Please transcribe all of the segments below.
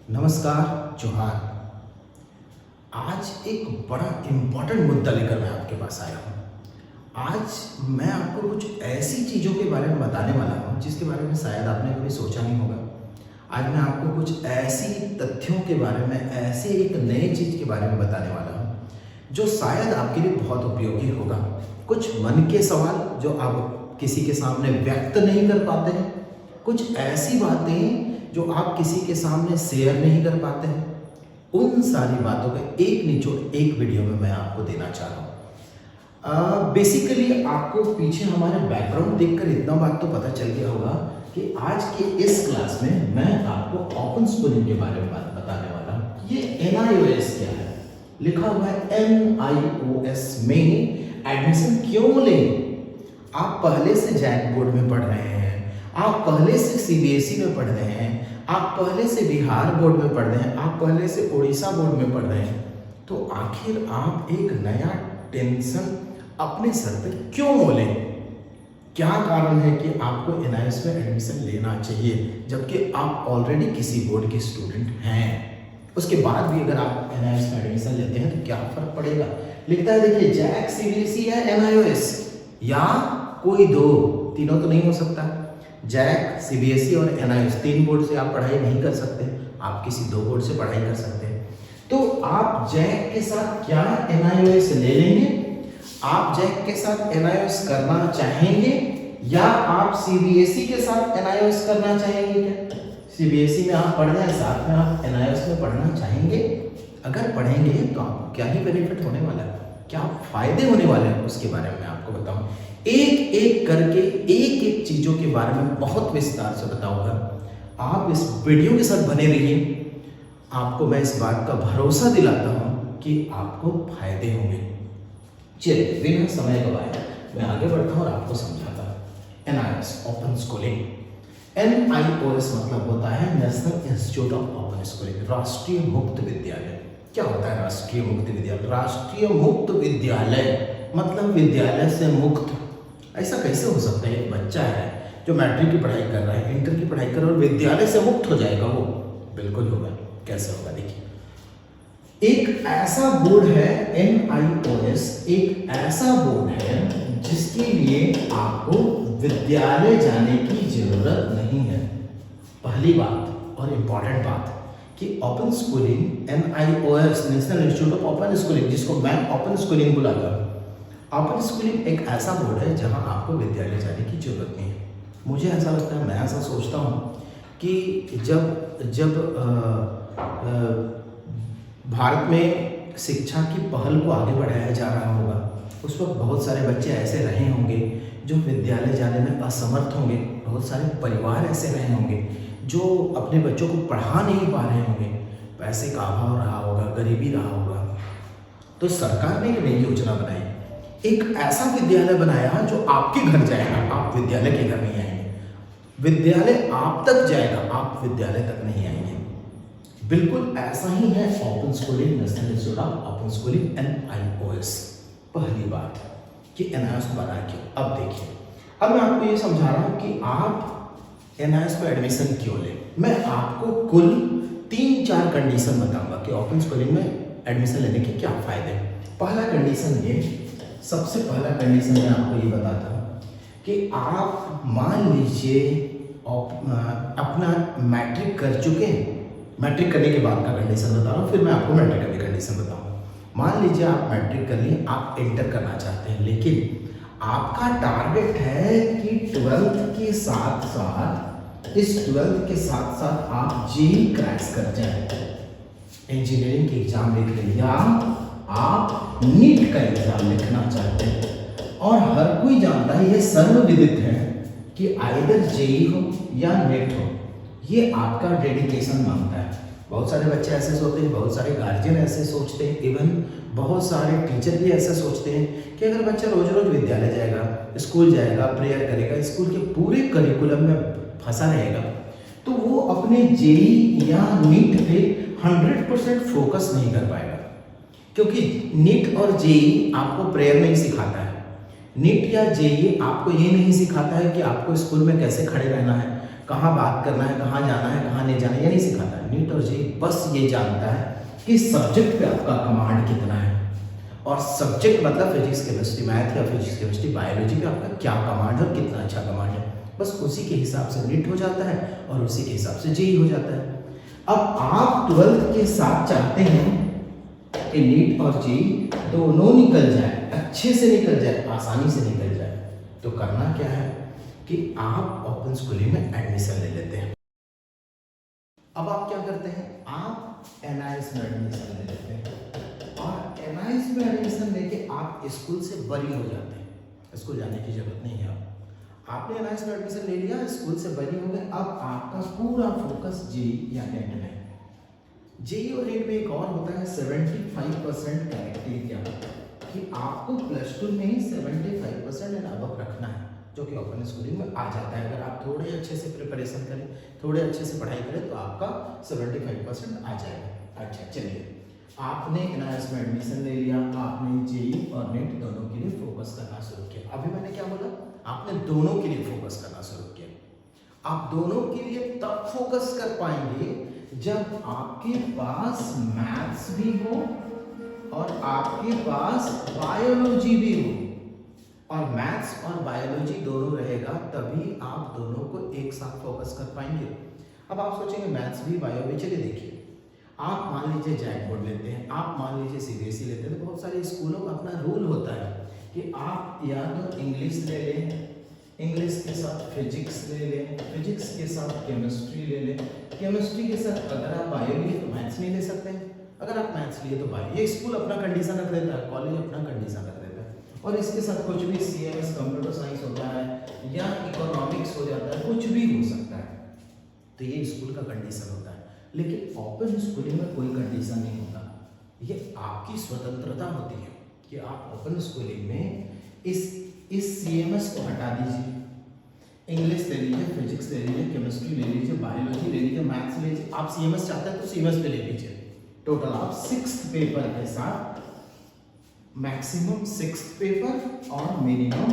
नमस्कार जोहार। आज एक बड़ा इम्पोर्टेंट मुद्दा लेकर मैं आपके पास आया हूँ। आज मैं आपको कुछ ऐसी चीज़ों के बारे में बताने वाला हूँ जिसके बारे में शायद आपने कभी सोचा नहीं होगा। आज मैं आपको कुछ ऐसी तथ्यों के बारे में, ऐसे एक नए चीज़ के बारे में बताने वाला हूँ जो शायद आपके लिए बहुत उपयोगी होगा। कुछ मन के सवाल जो आप किसी के सामने व्यक्त नहीं कर पाते हैं, कुछ ऐसी बातें जो आप किसी के सामने शेयर नहीं कर पाते हैं, उन सारी बातों का एक निचोड़ एक वीडियो में मैं आपको देना चाह रहा हूँ। बेसिकली आपको पीछे हमारे बैकग्राउंड देखकर इतना बात तो पता चल गया होगा कि आज के इस क्लास में मैं आपको ओपन स्कूलिंग के बारे में बात बताने वाला हूँ। ये NIOS क्या है? लिखा हुआ है NIOS में एडमिशन क्यों लें? आप पहले से जैक बोर्ड में पढ़ रहे हैं, आप पहले से CBSE में पढ़ रहे हैं, आप पहले से बिहार बोर्ड में पढ़ रहे हैं, आप पहले से उड़ीसा बोर्ड में पढ़ रहे हैं, तो आखिर आप एक नया टेंशन अपने सर पे क्यों मोलें? क्या कारण है कि आपको NIOS में एडमिशन लेना चाहिए जबकि आप ऑलरेडी किसी बोर्ड के स्टूडेंट हैं? उसके बाद भी अगर आप NIOS में एडमिशन लेते हैं तो क्या फर्क पड़ेगा? लिखता है देखिए, जैक, CBSE या NIOS या कोई दो, तीनों तो नहीं हो सकता। जैक, CBSE और NIOS तीन बोर्ड से आप पढ़ाई नहीं कर सकते, आप किसी दो बोर्ड से पढ़ाई कर सकते हैं। तो आप जैक के साथ क्या NIOS ले लेंगे? आप जैक के साथ NIOS करना चाहेंगे या आप CBSE के साथ NIOS करना चाहेंगे? क्या CBSE में आप पढ़ रहे हैं, साथ में आप NIOS में पढ़ना चाहेंगे? अगर पढ़ेंगे तो आपको क्या ही बेनिफिट होने वाला है, क्या फायदे होने वाले हैं, उसके बारे में आपको बताऊं। एक एक करके एक एक चीजों के बारे में बहुत विस्तार से बताऊंगा। आप इस वीडियो के साथ बने रहिए। आपको मैं इस बात का भरोसा दिलाता हूं कि आपको फायदे होंगे। चलिए बिना समय गवाए मैं आगे बढ़ता हूं और आपको समझाता हूं। NIOS open schooling. NIOS मतलब होता है national institute of open schooling, राष्ट्रीय मुक्त विद्यालय। क्या होता है राष्ट्रीय मुक्त विद्यालय? राष्ट्रीय मुक्त विद्यालय मतलब विद्यालय से मुक्त। ऐसा कैसे हो सकता है? एक बच्चा है जो मैट्रिक की पढ़ाई कर रहा है, इंटर की पढ़ाई कर रहा है और विद्यालय से मुक्त हो जाएगा वो? बिल्कुल होगा। कैसे होगा? देखिए, एक ऐसा बोर्ड है NIOS, एक ऐसा बोर्ड है जिसके लिए आपको विद्यालय जाने की जरूरत नहीं है। पहली बात और इम्पॉर्टेंट बात कि open schooling NIOS national institute of open schooling, जिसको मैं ओपन स्कूलिंग बुलाता हूँ, ओपन स्कूलिंग एक ऐसा बोर्ड है जहां आपको विद्यालय जाने की जरूरत नहीं है। मुझे ऐसा लगता है, मैं ऐसा सोचता हूँ कि जब भारत में शिक्षा की पहल को आगे बढ़ाया जा रहा होगा, उस वक्त बहुत सारे बच्चे ऐसे रहे होंगे जो विद्यालय जाने में असमर्थ होंगे, बहुत सारे परिवार ऐसे रहे होंगे जो अपने बच्चों को पढ़ा नहीं पा रहे होंगे, पैसे का अभाव रहा होगा, गरीबी रहा होगा। तो सरकार ने एक नई योजना बनाई, एक ऐसा विद्यालय बनाया जो आपके घर जाएगा, आप विद्यालय के घर नहीं आएंगे, विद्यालय आप तक जाएगा, आप विद्यालय तक नहीं आएंगे। बिल्कुल ऐसा ही है open schooling, national institute of open schooling NIOS। पहली बात कि NIOS बना क्यों? अब देखिए, अब मैं आपको ये समझा रहा हूँ कि आप NIOS में एडमिशन क्यों लें। मैं आपको कुल 3-4 कंडीशन बताऊंगा कि ओपन स्कूलिंग में एडमिशन लेने के क्या फायदे हैं। पहला कंडीशन ये, सबसे पहला कंडीशन मैं आपको ये बताता हूँ कि आप मान लीजिए अपना मैट्रिक कर चुके हैं। मैट्रिक करने के बाद का कंडीशन बता रहा हूँ, फिर मैं आपको मैट्रिक का भी कंडीशन बताऊँगा। मान लीजिए आप मैट्रिक कर लिए, आप इंटर करना चाहते हैं, लेकिन आपका टारगेट है कि 12th के साथ साथ, इस 12th के साथ साथ आप JEE क्रैक कर जाए, इंजीनियरिंग की एग्जाम लिख लें, या आप नीट का एग्जाम लिखना चाहते हैं। और हर कोई जानता है, ये सर्वविदित है कि आइदर JEE हो या नीट हो, ये आपका डेडिकेशन मांगता है। बहुत सारे बच्चे ऐसे सोचते हैं, बहुत सारे गार्जियन ऐसे सोचते हैं, इवन बहुत सारे टीचर भी ऐसे सोचते हैं कि अगर बच्चा रोज रोज विद्यालय जाएगा, स्कूल जाएगा, प्रेयर करेगा, स्कूल के पूरे करिकुलम में फंसा रहेगा, तो वो अपने JEE या नीट पे 100% फोकस नहीं कर पाएगा। क्योंकि नीट और JEE आपको प्रेयर नहीं सिखाता है। नीट या JEE आपको ये नहीं सिखाता है कि आपको स्कूल में कैसे खड़े रहना है, कहाँ बात करना है, कहाँ जाना है, कहाँ नहीं जाना है, ये नहीं सिखाता है। नीट और JEE बस ये जानता है कि सब्जेक्ट पे आपका कमांड कितना है, और सब्जेक्ट मतलब फिजिक्स केमिस्ट्री मैथ या फिजिक्स केमिस्ट्री बायोलॉजी पे आपका क्या कमांड है और कितना अच्छा कमांड है। बस उसी के हिसाब से नीट हो जाता है और उसी के हिसाब से जेई हो जाता है। अब आप 12th के साथ चाहते हैं कि नीट और जेई दोनों निकल जाए, अच्छे से निकल जाए, आसानी से निकल जाए, तो करना क्या है कि आप ओपन स्कूलिंग में एडमिशन ले लेते हैं। अब आप क्या करते हैं, आप एनआईएस में एडमिशन ले लेते हैं और एनआईएस में एडमिशन लेके आप स्कूल से बरी हो जाते हैं, स्कूल जाने की जरूरत नहीं है। आपने एनआईएस में एडमिशन ले लिया, स्कूल से बरी हो गए, अब आपका पूरा फोकस जेई या नेट में है। जेई और नेट में एक और होता है 75% क्राइटेरिया, कि आपको +2 में ही 75% एंड अबव रखना है, जो कि ओपन स्कूलिंग में आ जाता है। अगर आप थोड़े अच्छे से प्रिपरेशन करें, थोड़े अच्छे से पढ़ाई करें, तो आपका 75% आ जाएगा। अच्छा चलिए, आपने एनआईएस में एडमिशन ले लिया, आपने जेई और नेट दोनों के लिए फोकस करना शुरू किया। अभी मैंने क्या बोला, आपने दोनों के लिए फोकस करना शुरू किया। आप दोनों के लिए तब फोकस कर पाएंगे जब आपके पास मैथ्स भी हो और आपके पास बायोलॉजी भी हो, और मैथ्स और बायोलॉजी दोनों रहेगा, तभी आप दोनों को एक साथ फोकस कर पाएंगे। अब आप सोचेंगे मैथ्स भी बायो भी, चलिए देखिए, आप मान लीजिए जैक बोर्ड लेते हैं, आप मान लीजिए सीबीएसई लेते हैं, तो बहुत सारे स्कूलों का अपना रूल होता है कि आप या तो इंग्लिश ले लें, इंग्लिश के साथ फिजिक्स ले लें, फिजिक्स के साथ केमिस्ट्री ले लें, केमिस्ट्री के साथ अगर आप बायो लिए तो मैथ्स नहीं ले सकते हैं, अगर आप मैथ्स लिए तो बायो। ये स्कूल अपना कंडीशन रख देता है, कॉलेज अपना कंडीशन रख देता है, और इसके साथ कुछ भी सीएमएस कंप्यूटर साइंस होता है या इकोनॉमिक्स हो जाता है, कुछ भी हो सकता है। तो ये स्कूल का कंडीशन होता है, लेकिन ओपन स्कूलिंग में कोई कंडीशन नहीं होता। ये आपकी स्वतंत्रता होती है कि आप ओपन स्कूलिंग में इस सीएमएस को हटा दीजिए, इंग्लिश ले लीजिए, फिजिक्स ले लीजिए, केमिस्ट्री ले लीजिए, बायोलॉजी ले लीजिए, मैथ्स ले लीजिए। आप सीएमएस चाहते हैं तो सीएमएस पे ले लीजिए। टोटल आप 6th पेपर के साथ, मैक्सिमम 6th पेपर और मिनिमम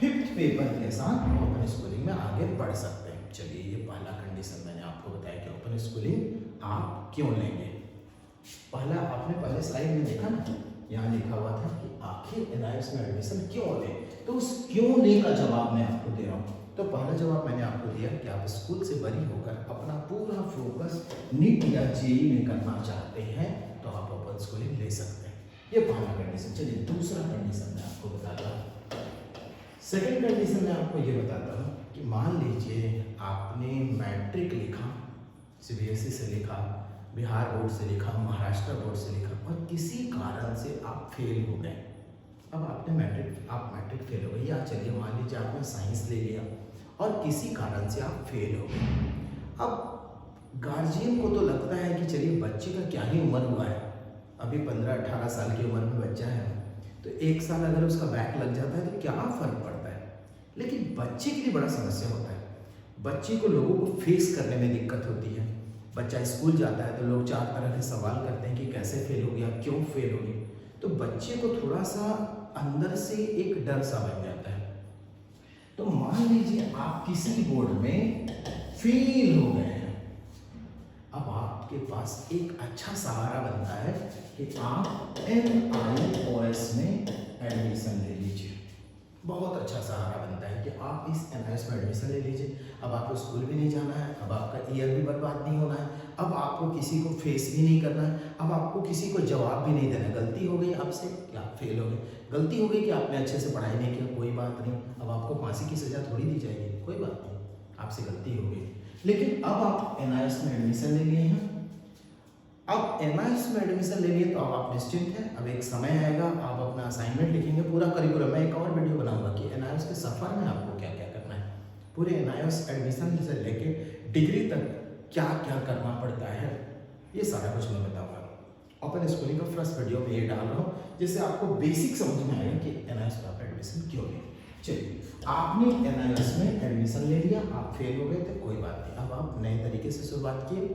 5th पेपर के साथ ओपन स्कूलिंग में आगे बढ़ सकते हैं। चलिए, ये पहला कंडीशन मैंने आपको बताया कि ओपन स्कूलिंग आप क्यों लेंगे। पहला आपने पहले स्लाइड में देखा ना, यहाँ लिखा हुआ था कि आखिर एनआईएस में एडमिशन क्यों लें, तो उस क्यों लें का जवाब मैं आपको दे रहा हूँ। तो पहला जवाब मैंने आपको दिया कि आप स्कूल से बरी होकर अपना पूरा फोकस नीट या जेई में करना चाहते हैं, तो आप ओपन स्कूलिंग ले सकते हैं। ये पहला कंडीशन। चलिए, दूसरा कंडीशन मैं आपको बताता हूँ। सेकेंड कंडीशन में आपको ये बताता हूँ कि मान लीजिए आपने मैट्रिक लिखा, सीबीएसई से लिखा, बिहार बोर्ड से लिखा, महाराष्ट्र बोर्ड से लिखा, और किसी कारण से आप फेल हो गए। अब आपने मैट्रिक फेल हो गई, या चलिए मान लीजिए आपने साइंस ले लिया और किसी कारण से आप फेल हो गए। अब गार्जियन को तो लगता है कि चलिए बच्चे का क्या ही उम्र हुआ है, अभी 15-18 साल की उम्र में बच्चा है, तो 1 साल अगर उसका बैक लग जाता है तो क्या फ़र्क पड़ता है। लेकिन बच्चे के लिए बड़ा समस्या होता है, बच्चे को लोगों को फेस करने में दिक्कत होती है। बच्चा स्कूल जाता है तो लोग 4 तरह के सवाल करते हैं कि कैसे फेल हो गया, क्यों फेल हो गई, तो बच्चे को थोड़ा सा अंदर से एक डर सा बन जाता है। तो मान लीजिए आप किसी बोर्ड में फेल हो गए हैं, अब आपके पास एक अच्छा सहारा बनता है कि आप NIOS में एडमिशन ले लीजिए। बहुत अच्छा सहारा बनता है कि आप इस NIOS में एडमिशन ले लीजिए। अब आपको स्कूल भी नहीं जाना है, अब आपका ईयर भी बर्बाद नहीं होना है, अब आपको किसी को फेस भी नहीं करना है, अब आपको किसी को जवाब भी नहीं देना। गलती हो गई आपसे कि आप फेल हो गए, गलती हो गई कि आपने अच्छे से पढ़ाई नहीं किया, कोई बात नहीं, अब आपको फांसी की सज़ा थोड़ी दी जाएगी, कोई बात नहीं, आपसे गलती हो गई। लेकिन अब आप NIOS में एडमिशन ले लिए हैं, अब NIOS में एडमिशन ले लिए तो अब आप निश्चिंत हैं। अब एक समय आएगा, आप अपना असाइनमेंट लिखेंगे, पूरा करिकुलम। मैं एक और वीडियो बनाऊंगा कि NIOS के सफ़र में आपको क्या क्या करना है, पूरे NIOS एडमिशन से लेके डिग्री तक क्या क्या करना पड़ता है, ये सारा कुछ मैं बताऊंगा। ओपन स्कूलिंग का फर्स्ट वीडियो में ये डाल रहा हूँ, जिससे आपको बेसिक समझ में आएगा कि NIOS में आप एडमिशन क्यों लें। चलिए, आपने NIOS में एडमिशन ले लिया, आप फेल हो गए थे, कोई बात नहीं, अब आप नए तरीके से शुरुआत किए।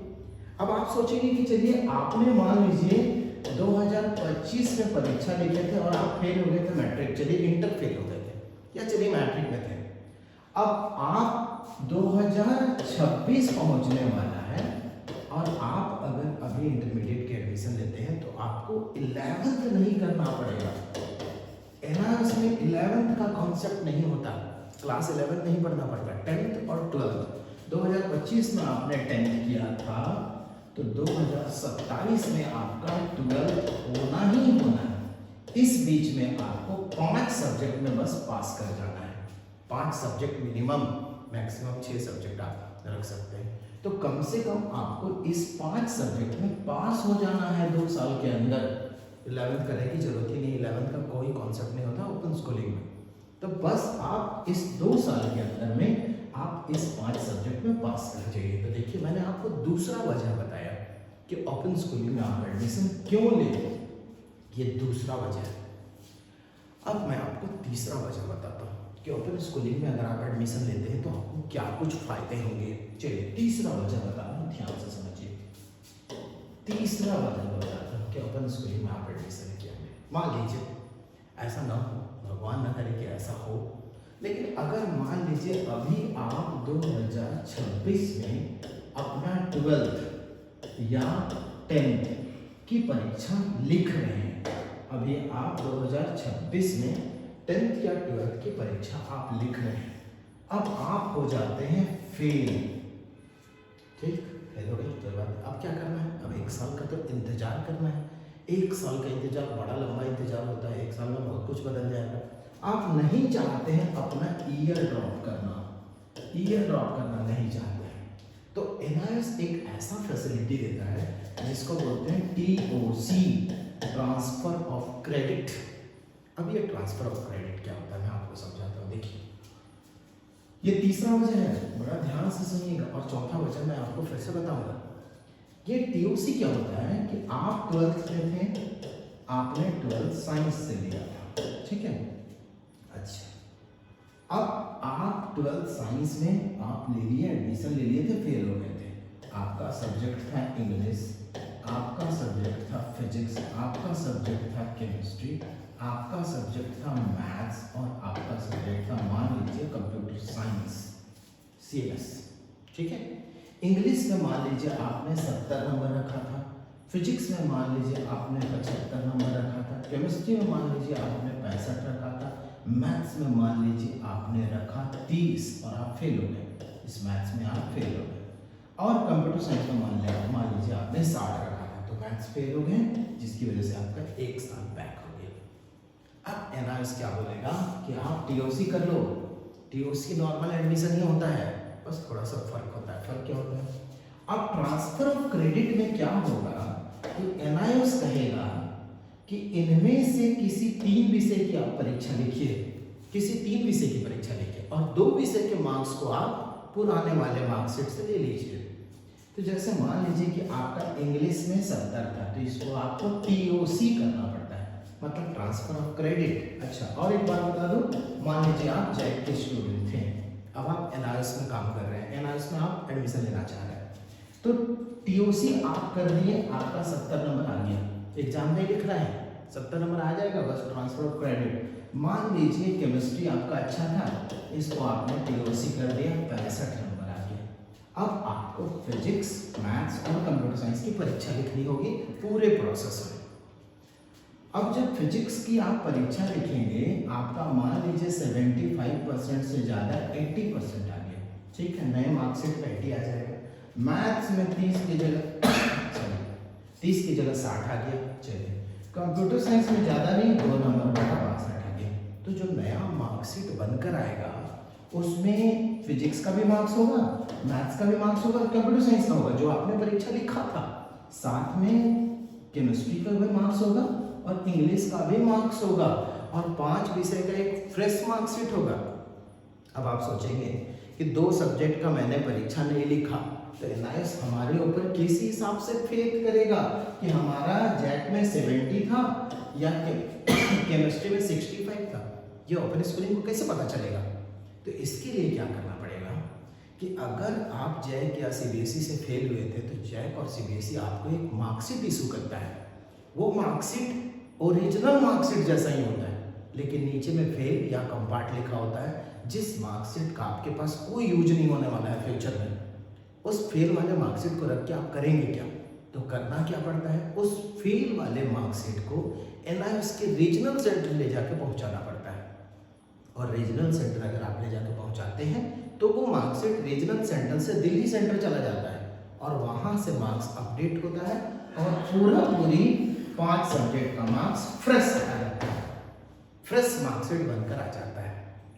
अब आप सोचेंगे कि चलिए आपने मान लीजिए 2025 में परीक्षा लिखे थे और आप फेल हो गए थे मैट्रिक, चलिए इंटर फेल हो गए थे, या चलिए मैट्रिक में थे। अब आप 2026 पहुंचने वाला है और आप अगर भी इंटरमीडिएट के एडमिशन लेते हैं तो आपको 11th नहीं करना पड़ेगा। एनआईओएस में 11th का कॉन्सेप्ट नहीं होता, क्लास 11 नहीं पढ़ना पड़ता, 10th और 12th। 2025 में आपने 10th किया था तो 2027 में आपका 12th होना ही होना है। इस बीच में आपको 5 सब्जेक्ट में बस पास कर जाना है। 5 सब्जेक्ट मिनिमम, मैक्सिमम 6 सब्जेक्ट आप रख सकते हैं। तो कम से कम आपको इस 5 सब्जेक्ट में पास हो जाना है 2 साल के अंदर। 11th करने की जरूरत ही नहीं, 11th का कोई कॉन्सेप्ट नहीं होता ओपन स्कूलिंग में। तो बस आप इस 2 साल के अंदर में आप इस 5 सब्जेक्ट में पास कर जाइए। तो देखिए मैंने आपको दूसरा वजह बताया कि ओपन स्कूलिंग में आप एडमिशन क्यों ले, ये दूसरा वजह है। अब मैं आपको तीसरा वजह बताता हूँ कि ओपन स्कूलिंग में अगर आप एडमिशन लेते हैं तो आपको क्या कुछ फायदे होंगे। चलिए तीसरा वजह बता रहा हूँ, ध्यान से समझिए। तीसरा वजह बताता हूँ कि ओपन स्कूलिंग में आप एडमिशन किया। मान लीजिए ऐसा ना हो, भगवान ना करे कि ऐसा हो, लेकिन अगर मान लीजिए अभी आप 2026 में अपना 12th या 10th की परीक्षा लिख रहे हैं, अभी आप 2026 में 10th या 12th की परीक्षा आप लिख रहे हैं, अब आप हो जाते हैं फेल। ठीक, फेल हो गए तो बात अब क्या करना है, अब 1 साल का तो इंतजार करना है। 1 साल का इंतजार बड़ा लंबा इंतजार होता है, 1 साल में बहुत कुछ बदल जाएगा। आप नहीं चाहते हैं अपना ईयर ड्रॉप करना, ईयर ड्रॉप करना नहीं चाहते हैं, तो एनआईओएस एक ऐसा फैसिलिटी देता है जिसको बोलते हैं TOC, ट्रांसफर ऑफ क्रेडिट। अब ये ट्रांसफर ऑफ क्रेडिट क्या होता है मैं आपको समझाता हूँ। देखिए ये तीसरा वजह है, बड़ा ध्यान से सुनिएगा, और चौथा वजह मैं आपको फिर से बताऊंगा। ये TOC क्या होता है कि आप 12th में थे, आपने 12th साइंस से लिया था, ठीक है। अच्छा, अब आप 12th साइंस में आप ले लिए, एडमिशन ले लिए थे, फेल हो गए थे। आपका सब्जेक्ट था इंग्लिश, आपका सब्जेक्ट था फिजिक्स, आपका सब्जेक्ट था केमिस्ट्री, आपका सब्जेक्ट था मैथ्स, और आपका सब्जेक्ट था मान लीजिए कंप्यूटर साइंस CMS, ठीक है। इंग्लिश में मान लीजिए आपने 70 नंबर रखा था, फिजिक्स में मान लीजिए आपने 75 नंबर रखा था, केमिस्ट्री में मान लीजिए आपने 65 रखा था, मैथ्स में मान लीजिए आपने रखा 30 और आप फेल हो गए, इस मैथ्स में आप फेल हो गए। और कंप्यूटर साइंस में मान लीजिए आपने 60 रखा था, तो मैथ्स फेल हो गए, जिसकी वजह से आपका 1 साल बैक हो गया। अब एनआईओएस क्या बोलेगा कि आप TOC कर लो। TOC नॉर्मल एडमिशन ही होता है, बस थोड़ा सा फर्क होता है। फर्क क्या होता है, अब ट्रांसफर ऑफ क्रेडिट में क्या होगा कि एनआईओएस कहेगा कि इनमें से किसी 3 विषय की आप परीक्षा लिखिए, किसी 3 विषय की परीक्षा लिखिए, और 2 विषय के मार्क्स को आप पुराने वाले मार्कशीट से ले लीजिए। तो जैसे मान लीजिए कि आपका इंग्लिश में 70 था, तो इसको आपको TOC करना पड़ता है, मतलब ट्रांसफर ऑफ क्रेडिट। अच्छा, और एक बात बता दूं, मान लीजिए आप जैक के स्टूडेंट थे, अब आप एनआईओएस में काम कर रहे हैं, एनआईओएस में आप एडमिशन लेना चाह रहे हैं, तो TOC आप कर दिए, आपका 70 नंबर आ गया, एग्जाम में लिख रहे हैं 70 नंबर आ जाएगा, बस ट्रांसफर ऑफ क्रेडिट। मान लीजिए केमिस्ट्री आपका अच्छा था, इसको आपने TOC कर दिया, 65 नंबर आ गया। अब आपको फिजिक्स, मैथ्स और कंप्यूटर साइंस की परीक्षा लिखनी होगी पूरे प्रोसेस में। अब जब फिजिक्स की आप परीक्षा लिखेंगे, आपका मान लीजिए 75% से ज़्यादा 80% आ गया, ठीक है, नए मार्कशीट पे 80 आ जाएगा। मैथ्स में 30 की जगह 60 आ गया, चलिए। कंप्यूटर साइंस में ज़्यादा नहीं, 2 नंबर बढ़ा 62 आ गया। तो जो नया मार्कशीट बनकर आएगा उसमें फिजिक्स का भी मार्क्स होगा, मैथ्स का भी मार्क्स होगा, कंप्यूटर साइंस का होगा जो आपने परीक्षा लिखा था, साथ में केमिस्ट्री का भी मार्क्स होगा और इंग्लिश का भी मार्क्स होगा, और 5 विषय का एक फ्रेश मार्कशीट होगा। अब आप सोचेंगे कि 2 सब्जेक्ट का मैंने परीक्षा नहीं लिखा, तो एनआईओएस हमारे ऊपर किस हिसाब से फेक करेगा कि हमारा जैक में 70 था या केमिस्ट्री में 65 था, ये ओपन स्कूलिंग को कैसे पता चलेगा। तो इसके लिए क्या करना पड़ेगा कि अगर आप जैक या CBSE से फेल हुए थे, तो जैक और CBSE आपको एक मार्कशीट इशू करता है। वो मार्कशीट ओरिजिनल मार्कशीट जैसा ही होता है, लेकिन नीचे में फेल या कंपार्ट लिखा होता है, जिस मार्कशीट का आपके पास कोई यूज नहीं होने वाला है फ्यूचर में। उस फेल वाले मार्कशीट को रख के आप करेंगे क्या, तो करना क्या पड़ता है, उस फेल वाले मार्कशीट को एनआईओएस के रीजनल सेंटर ले जाके पहुंचाना पड़ता है। और रीजनल सेंटर अगर आप ले जाके पहुंचाते हैं तो वो मार्कशीट रीजनल सेंटर से दिल्ली सेंटर चला जाता है और वहां से मार्क्स अपडेट होता है और पूरी 5 सब्जेक्ट का मार्क्स फ्रेश आ जाता है, फ्रेश मार्कशीट बनकर आ जाता है।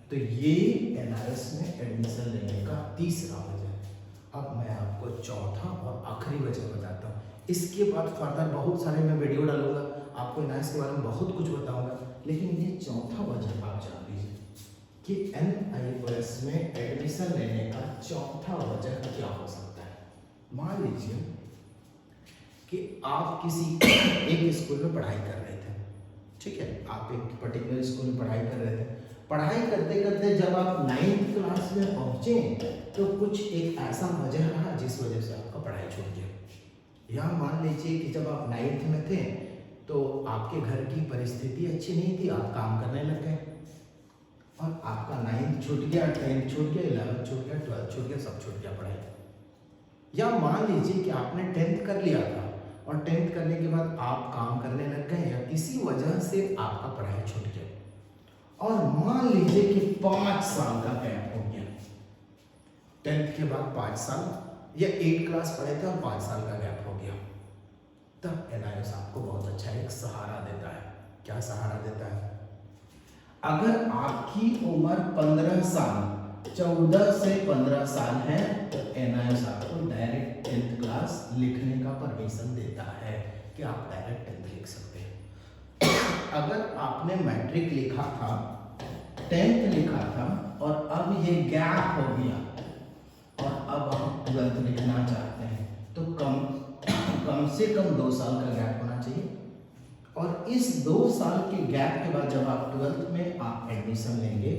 तो ये एनआईओएस में एडमिशन लेने का तीसरा वजह है। अब मैं आपको चौथा और आखिरी वजह बताता हूँ। इसके बाद फर्दर बहुत सारे मैं वीडियो डालूंगा, आपको एनआईओएस के बारे में बहुत कुछ बताऊंगा, लेकिन ये चौथा वजह आप जान लीजिए कि एनआईओएस में एडमिशन लेने का चौथा वजह क्या हो सकता है। मान लीजिए कि आप किसी एक स्कूल में पढ़ाई कर रहे थे, ठीक है, आप एक पर्टिकुलर स्कूल में पढ़ाई कर रहे थे। पढ़ाई करते करते जब आप 9th क्लास में पहुंचे तो कुछ एक ऐसा वजह रहा जिस वजह से आपका पढ़ाई छूट गया। या मान लीजिए कि जब आप 9th में थे तो आपके घर की परिस्थिति अच्छी नहीं थी, आप काम करने लग गए और आपका 9th छूट गया, 10th छूट गया, 11th छूट गया, 12th छूट गया, सब छूट गया पढ़ाई। या मान लीजिए कि आपने 10th कर लिया था और 10th करने के बाद आप काम करने लग गए या किसी वजह से आपका पढ़ाई छूट गया और मान लीजिए कि 5 साल का गैप हो गया। 10th के बाद 5 साल या 8 क्लास पढ़े थे और 5 साल का गैप हो गया। तब एनआईओएस आपको बहुत अच्छा एक सहारा देता है। क्या सहारा देता है? अगर आपकी उम्र 15 साल 14 से 15 साल है तो एनआईओएस आपको डायरेक्ट 10th क्लास लिखने का परमिशन देता है कि आप डायरेक्ट 10th लिख सकते हैं। अगर आपने मैट्रिक लिखा था, 10th लिखा था और अब ये गैप हो गया और अब आप 12th लिखना चाहते हैं तो कम से कम 2 साल का गैप होना चाहिए। और इस 2 साल के गैप के बाद जब आप 12th में आप एडमिशन लेंगे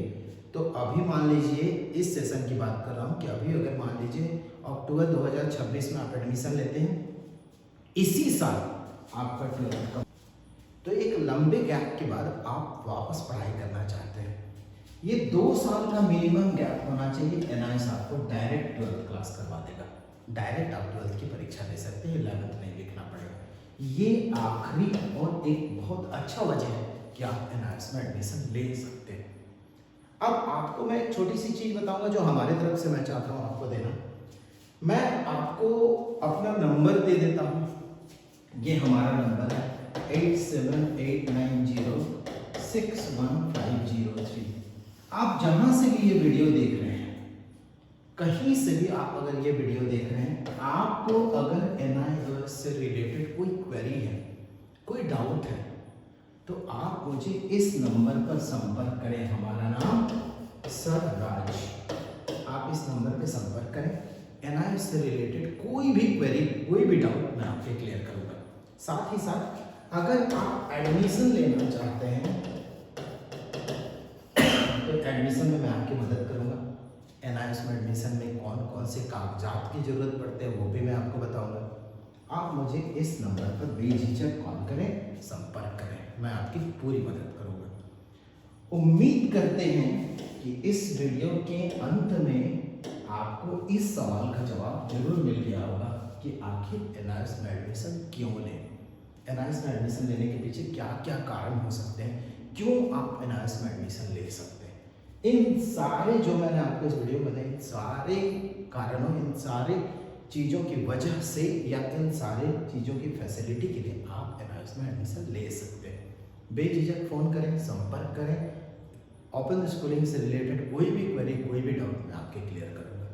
तो अभी मान लीजिए इस सेशन की बात कर रहा हूँ कि अभी अगर मान लीजिए अक्टूबर 2026 में आप एडमिशन लेते हैं, इसी साल आपका 12th का, तो एक लंबे गैप के बाद आप वापस पढ़ाई करना चाहते हैं, ये 2 साल का मिनिमम गैप होना चाहिए। एनआईओएस आपको डायरेक्ट 12th क्लास करवा देगा, डायरेक्ट आप 12th की परीक्षा दे सकते हैं, 11th नहीं लिखना पड़ेगा। ये आखिरी और एक बहुत अच्छा वजह है कि आप एनआईओएस में एडमिशन ले सकते हैं। अब आपको मैं एक छोटी सी चीज बताऊंगा जो हमारे तरफ से मैं चाहता हूं आपको देना। मैं आपको अपना नंबर दे देता हूं, ये हमारा नंबर है 8789061503। आप जहां से भी ये वीडियो देख रहे हैं, कहीं से भी आप अगर ये वीडियो देख रहे हैं, आपको अगर एनआईओएस से रिलेटेड कोई क्वेरी है, कोई डाउट है, तो आप मुझे इस नंबर पर संपर्क करें। हमारा नाम सर राज, आप इस नंबर पे संपर्क करें। एनआईओएस से रिलेटेड कोई भी क्वेरी, कोई भी डाउट मैं आपके क्लियर करूंगा। साथ ही साथ अगर आप एडमिशन लेना चाहते हैं तो एडमिशन में मैं आपकी मदद करूंगा। एनआईओएस में एडमिशन में कौन कौन से कागजात की जरूरत पड़ते हैं वो भी मैं आपको बताऊंगा। आप मुझे इस नंबर पर बेझिझक कॉल करें, संपर्क करें, मैं आपकी पूरी मदद करूंगा। उम्मीद करते हैं कि इस वीडियो के अंत में आपको इस सवाल का जवाब जरूर मिल गया होगा कि आखिर एनआईओएस में एडमिशन क्यों लें, एनआईओएस में एडमिशन लेने के पीछे क्या क्या कारण हो सकते हैं, क्यों आप एनआईओएस में एडमिशन ले सकते हैं। इन सारे जो मैंने आपको इस वीडियो में बताया, इन सारे कारणों, इन सारे चीज़ों की वजह से या इन सारे चीज़ों की फैसिलिटी के लिए आप एनआईओएस में एडमिशन ले सकते हैं। बेझिझक फ़ोन करें, संपर्क करें। ओपन स्कूलिंग से रिलेटेड कोई भी क्वेरी, कोई भी डाउट मैं आपके क्लियर करूँगा।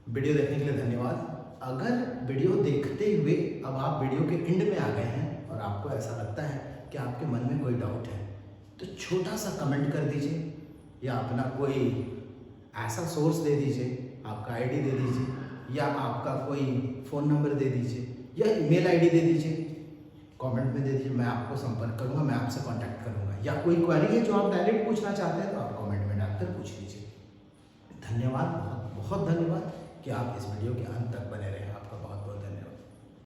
वीडियो देखने के लिए धन्यवाद। अगर वीडियो देखते हुए अब आप वीडियो के एंड में आ गए हैं और आपको ऐसा लगता है कि आपके मन में कोई डाउट है तो छोटा सा कमेंट कर दीजिए या अपना कोई ऐसा सोर्स दे दीजिए, आपका आईडी दे दीजिए या आपका कोई फ़ोन नंबर दे दीजिए या ईमेल आईडी दे दीजिए, कमेंट में दे दीजिए। मैं आपको संपर्क करूंगा, मैं आपसे कांटेक्ट करूंगा। या कोई क्वेरी है जो आप डायरेक्ट पूछना चाहते हैं तो आप कमेंट में डालकर पूछ लीजिए। धन्यवाद, बहुत बहुत धन्यवाद कि आप इस वीडियो के अंत तक बने रहे।